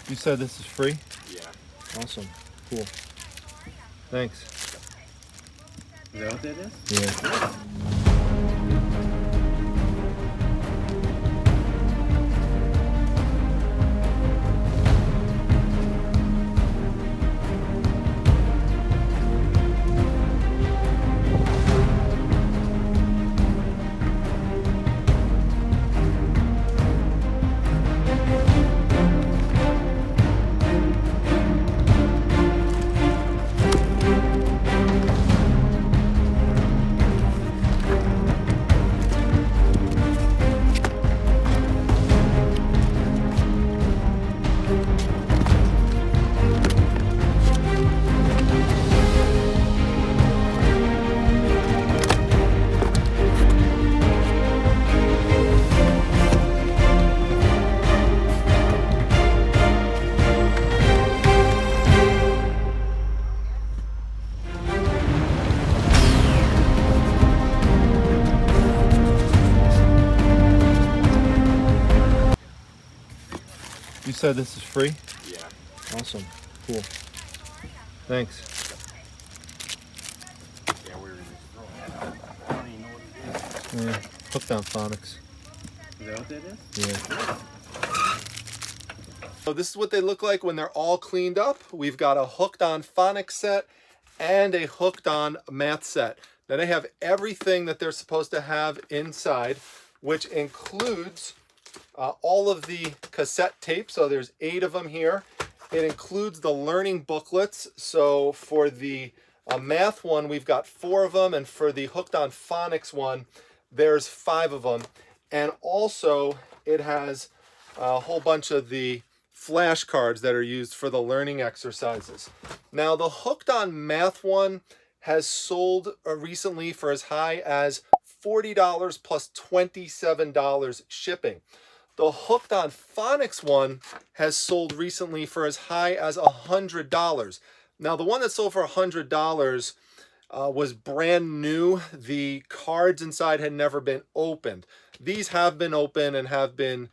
You said this is free? Yeah. Awesome. Cool. Thanks. Is that what that is? Yeah. You said this is free? Yeah. Awesome. Cool. Thanks. Yeah, we're just throwing it out. I don't even know what it is. Yeah. Hooked on Phonics. Is that what that is? Yeah. So this is what they look like when they're all cleaned up. We've got a hooked on Phonics set and a hooked on math set. Now they have everything that they're supposed to have inside, which includes all of the cassette tapes. So there's 8 of them here. It includes the learning booklets. So for the math one, we've got 4 of them. And for the hooked on Phonics one, there's 5 of them. And also it has a whole bunch of the flashcards that are used for the learning exercises. Now the hooked on math one has sold recently for as high as $40 plus $27 shipping. The hooked on Phonics one has sold recently for as high as $100. Now the one that sold for $100 was brand new. The cards inside had never been opened. These have been opened and have been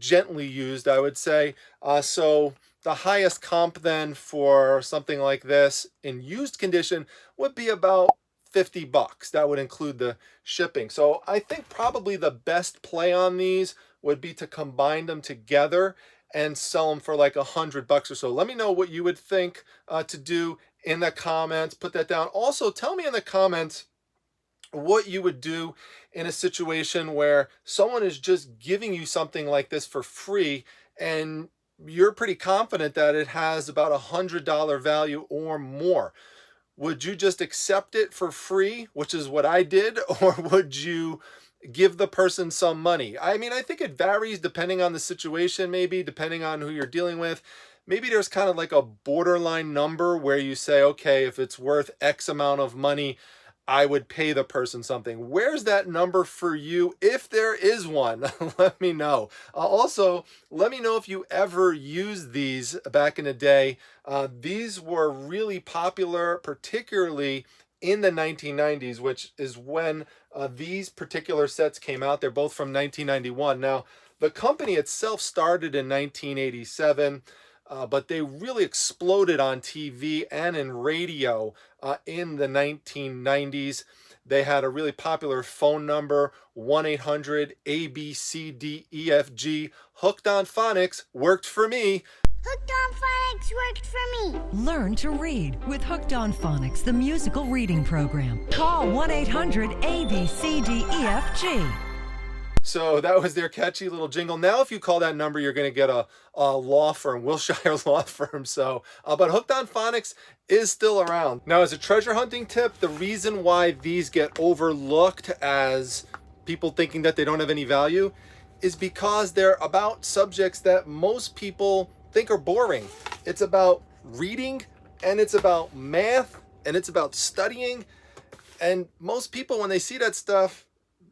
gently used, I would say. So the highest comp then for something like this in used condition would be about $50. That would include the shipping. So I think probably the best play on these would be to combine them together and sell them for like $100 or so. Let me know what you would think to do in the comments. Put that down. Also, tell me in the comments what you would do in a situation where someone is just giving you something like this for free and you're pretty confident that it has about $100 value or more. Would you just accept it for free, which is what I did, or would you give the person some money? I mean, I think it varies depending on the situation, maybe depending on who you're dealing with. Maybe there's kind of like a borderline number where you say, okay, if it's worth X amount of money, I would pay the person something. Where's that number for you? If there is one, let me know. Also, let me know if you ever used these back in the day. These were really popular, particularly in the 1990s, which is when these particular sets came out. They're both from 1991. Now, the company itself started in 1987. But they really exploded on TV and in radio in the 1990s. They had a really popular phone number, 1-800-ABCDEFG. Hooked on Phonics worked for me. Hooked on Phonics worked for me. Learn to read with Hooked on Phonics, the musical reading program. Call 1-800-ABCDEFG. So that was their catchy little jingle. Now, if you call that number, you're going to get a law firm, Wilshire law firm. So, but Hooked on Phonics is still around. Now, as a treasure hunting tip, the reason why these get overlooked as people thinking that they don't have any value is because they're about subjects that most people think are boring. It's about reading, and it's about math, and it's about studying. And most people, when they see that stuff,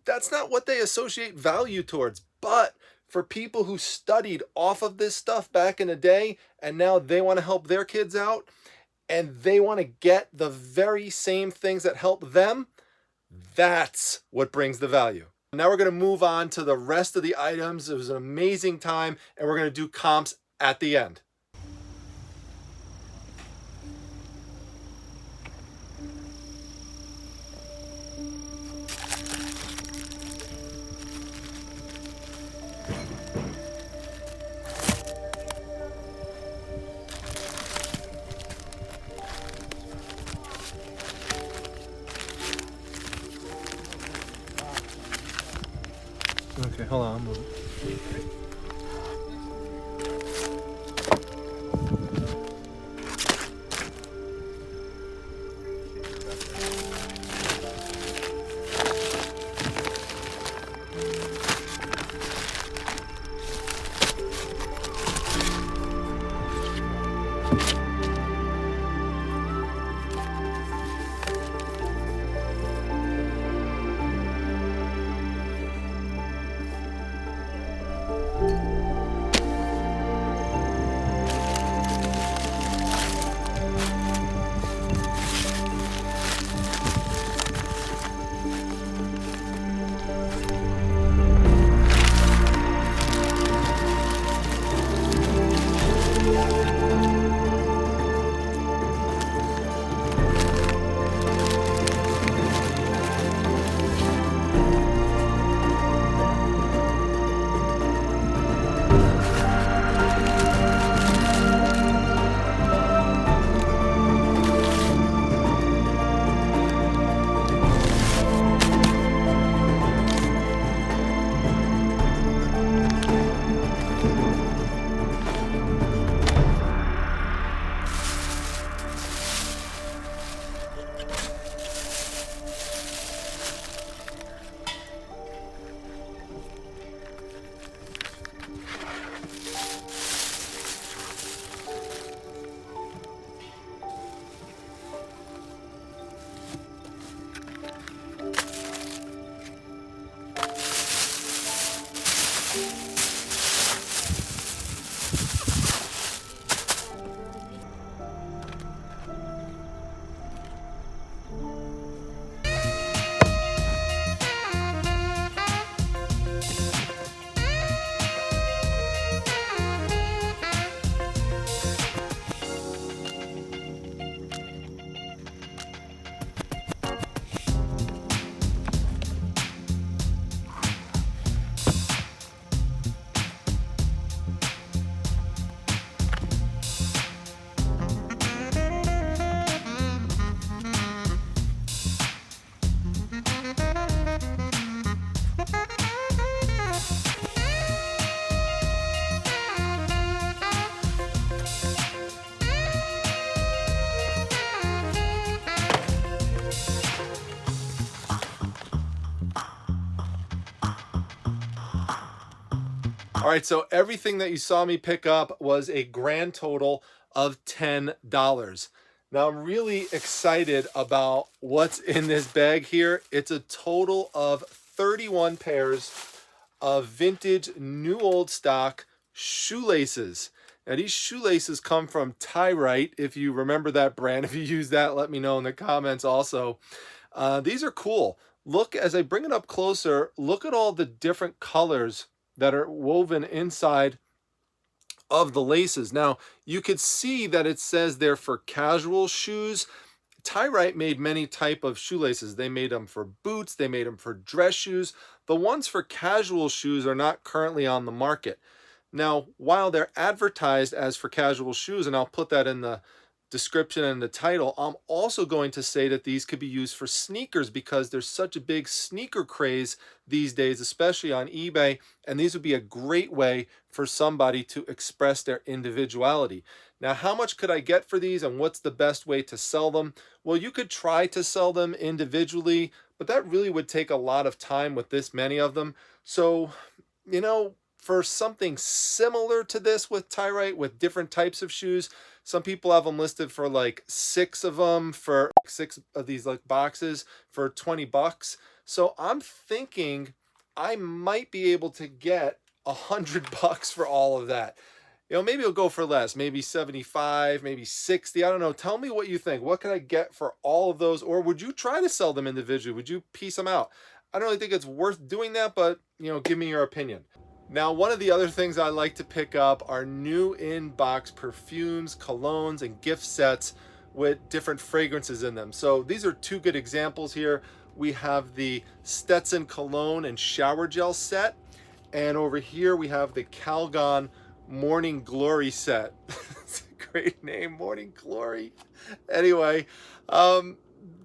that's not what they associate value towards. But for people who studied off of this stuff back in the day, and now they want to help their kids out, and they want to get the very same things that help them, that's what brings the value. Now we're going to move on to the rest of the items. It was an amazing time, and we're going to do comps at the end. hold on. All right, so everything that you saw me pick up was a grand total of $10. Now I'm really excited about what's in this bag here. It's a total of 31 pairs of vintage new old stock shoelaces. Now these shoelaces come from Tyrite. If you remember that brand, if you use that, let me know in the comments also. These are cool. Look, as I bring it up closer, look at all the different colors that are woven inside of the laces. Now, you could see that it says they're for casual shoes. Tyrite made many type of shoelaces. They made them for boots, they made them for dress shoes. The ones for casual shoes are not currently on the market. Now, while they're advertised as for casual shoes, and I'll put that in the description and the title, I'm also going to say that these could be used for sneakers because there's such a big sneaker craze these days, especially on eBay, and these would be a great way for somebody to express their individuality. Now, how much could I get for these and what's the best way to sell them? Well, you could try to sell them individually, but that really would take a lot of time with this many of them. So, you know, for something similar to this with Tyrite, with different types of shoes, some people have them listed for like 6 of them, for 6 of these like boxes for 20 bucks. So I'm thinking I might be able to get 100 bucks for all of that. You know, maybe it'll go for less, maybe 75, maybe 60. I don't know. Tell me what you think. What can I get for all of those? Or would you try to sell them individually? Would you piece them out? I don't really think it's worth doing that, but, you know, give me your opinion. Now, one of the other things I like to pick up are new in-box perfumes, colognes, and gift sets with different fragrances in them. So these are 2 good examples here. We have the Stetson cologne and shower gel set. And over here we have the Calgon Morning Glory set. It's a great name, Morning Glory. Anyway,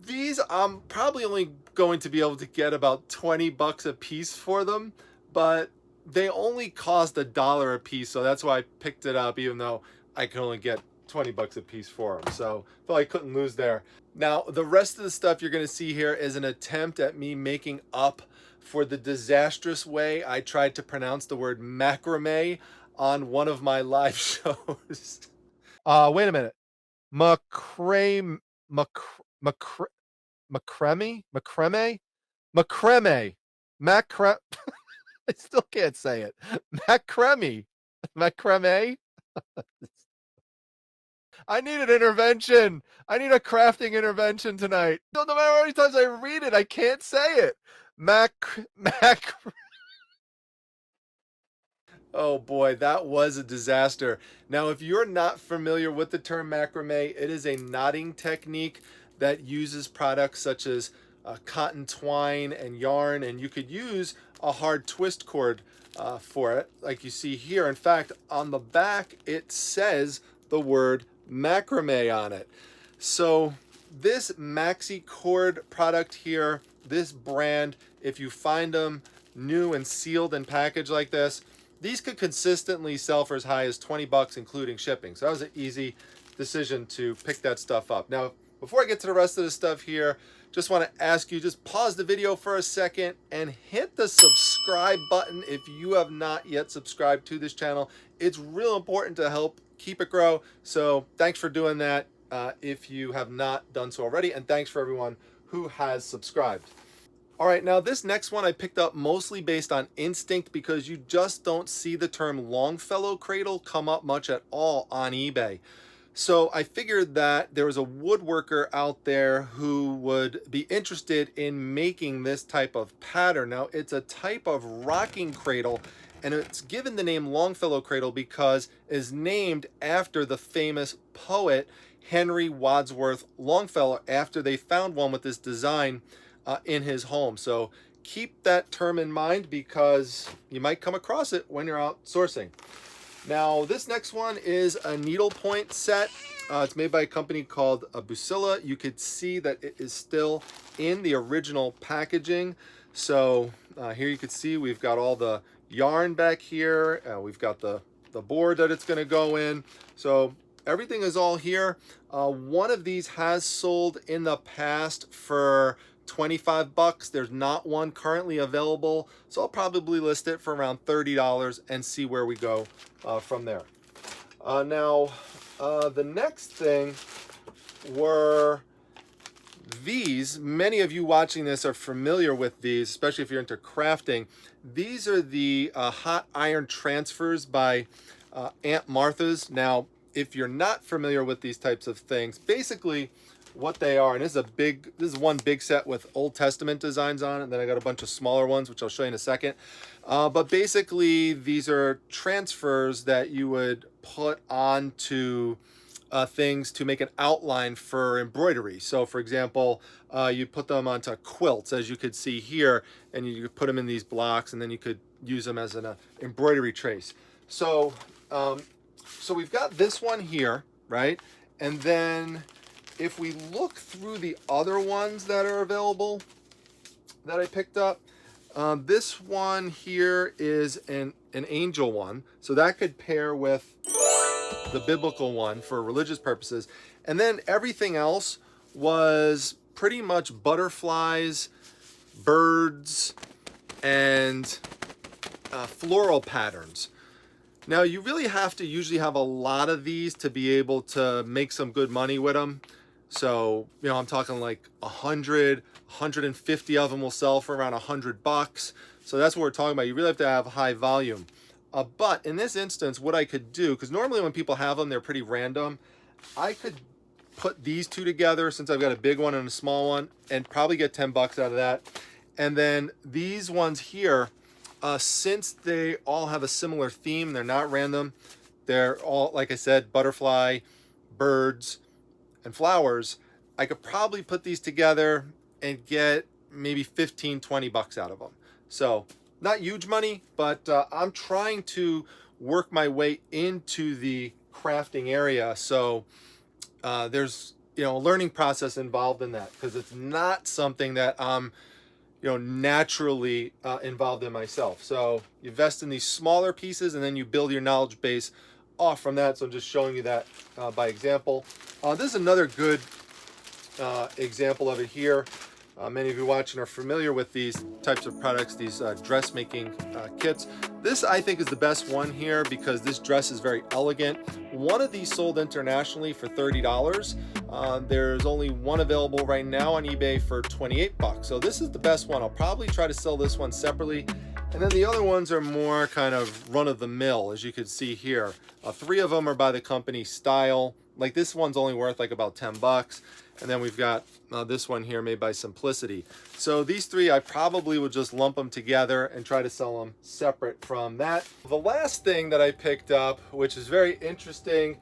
these I'm probably only going to be able to get about 20 bucks a piece for them. but they only cost $1 a piece, so that's why I picked it up, even though I could only get 20 bucks a piece for them. So I felt I couldn't lose there. Now, the rest of the stuff you're going to see here is an attempt at me making up for the disastrous way I tried to pronounce the word macrame on one of my live shows. Wait a minute. Macrame, macrame, macrame, macrame, macrame. I still can't say it. Macrame, macrame. I need an intervention. I need a crafting intervention tonight. No matter how many times I read it, I can't say it. Mac. Oh boy, that was a disaster. Now, if you're not familiar with the term macrame, it is a knotting technique that uses products such as cotton twine and yarn, and you could use a hard twist cord for it, like you see here. In fact, on the back, it says the word macrame on it. So this maxi cord product here, this brand, if you find them new and sealed and packaged like this, these could consistently sell for as high as 20 bucks, including shipping. So that was an easy decision to pick that stuff up. Now, before I get to the rest of the stuff here, just want to ask you, just pause the video for a second and hit the subscribe button if you have not yet subscribed to this channel. It's real important to help keep it grow. So thanks for doing that if you have not done so already. And thanks for everyone who has subscribed. All right, now this next one I picked up mostly based on instinct because you just don't see the term Longfellow cradle come up much at all on eBay. So I figured that there was a woodworker out there who would be interested in making this type of pattern. Now, it's a type of rocking cradle, and it's given the name Longfellow cradle because it is named after the famous poet Henry Wadsworth Longfellow, after they found one with this design in his home. So keep that term in mind because you might come across it when you're out sourcing. Now, this next one is a needlepoint set. It's made by a company called Busilla. You could see that it is still in the original packaging. So here you can see we've got all the yarn back here. We've got the board that it's going to go in. So everything is all here. One of these has sold in the past for 25 bucks. There's not one currently available, so I'll probably list it for around $30 and see where we go from there. Now, the next thing were these. Many of you watching this are familiar with these, especially if you're into crafting. These are the hot iron transfers by Aunt Martha's. Now, if you're not familiar with these types of things, basically what they are, and this is one big set with Old Testament designs on it, and then I got a bunch of smaller ones which I'll show you in a second. But basically these are transfers that you would put onto things to make an outline for embroidery. So for example, you put them onto quilts, as you could see here, and you could put them in these blocks, and then you could use them as an embroidery trace. So so we've got this one here, right? And then if we look through the other ones that are available that I picked up, this one here is an angel one. So that could pair with the biblical one for religious purposes. And then everything else was pretty much butterflies, birds, and floral patterns. Now, you really have to usually have a lot of these to be able to make some good money with them. So, you know, I'm talking like 100, 150 of them will sell for around 100 bucks. So that's what we're talking about. You really have to have high volume. But in this instance, what I could do, because normally when people have them, they're pretty random. I could put these two together, since I've got a big one and a small one, and probably get 10 bucks out of that. And then these ones here, since they all have a similar theme, they're not random. They're all, like I said, butterfly, birds, and flowers. I could probably put these together and get maybe 15, 20 bucks out of them. So not huge money, but I'm trying to work my way into the crafting area. So there's, you know, a learning process involved in that, because it's not something that I'm, naturally involved in myself. So you invest in these smaller pieces and then you build your knowledge base off from that. So I'm just showing you that by example. This is another good example of it here. Many of you watching are familiar with these types of products, these dressmaking kits. This I think is the best one here because this dress is very elegant. One of these sold internationally for $30. There's only one available right now on eBay for 28 bucks. So this is the best one. I'll probably try to sell this one separately. And then the other ones are more kind of run-of-the-mill, as you can see here. 3 of them are by the company Style. Like this one's only worth like about 10 bucks. And then we've got this one here made by Simplicity. So these 3, I probably would just lump them together and try to sell them separate from that. The last thing that I picked up, which is very interesting,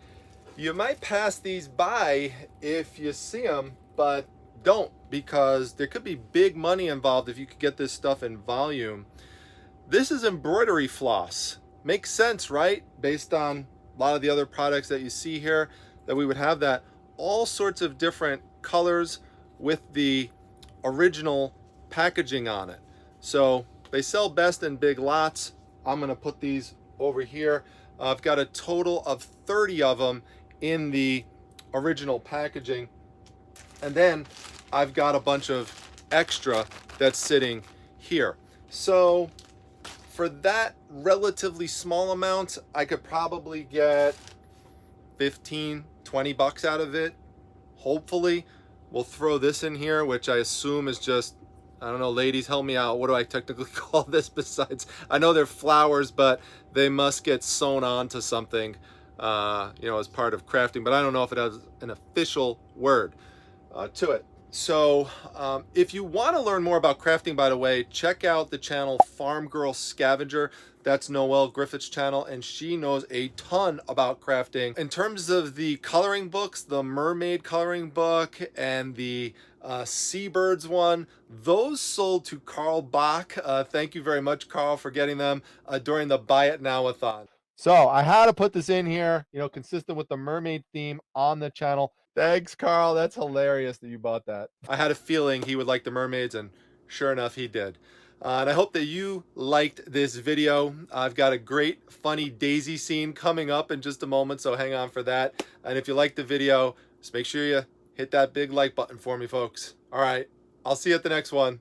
you might pass these by if you see them, but don't, because there could be big money involved if you could get this stuff in volume. This is embroidery floss. Makes sense, right? Based on a lot of the other products that you see here, that we would have that. All sorts of different colors with the original packaging on it. So they sell best in big lots. I'm gonna put these over here. I've got a total of 30 of them in the original packaging. And then I've got a bunch of extra that's sitting here. So for that relatively small amount, I could probably get 15, 20 bucks out of it. Hopefully. We'll throw this in here, which I assume is just, I don't know, ladies, help me out. What do I technically call this besides? I know they're flowers, but they must get sewn onto something, as part of crafting. But I don't know if it has an official word to it. So if you want to learn more about crafting, by the way, check out the channel Farm Girl Scavenger. That's Noelle Griffith's channel, and she knows a ton about crafting. In terms of the coloring books, the mermaid coloring book and the seabirds one, those sold to Carl Bach. Thank you very much, Carl, for getting them during the Buy It Now-a-thon. So I had to put this in here, consistent with the mermaid theme on the channel. Thanks, Carl. That's hilarious that you bought that. I had a feeling he would like the mermaids, and sure enough, he did. And I hope that you liked this video. I've got a great, funny daisy scene coming up in just a moment, so hang on for that. And if you liked the video, just make sure you hit that big like button for me, folks. All right, I'll see you at the next one.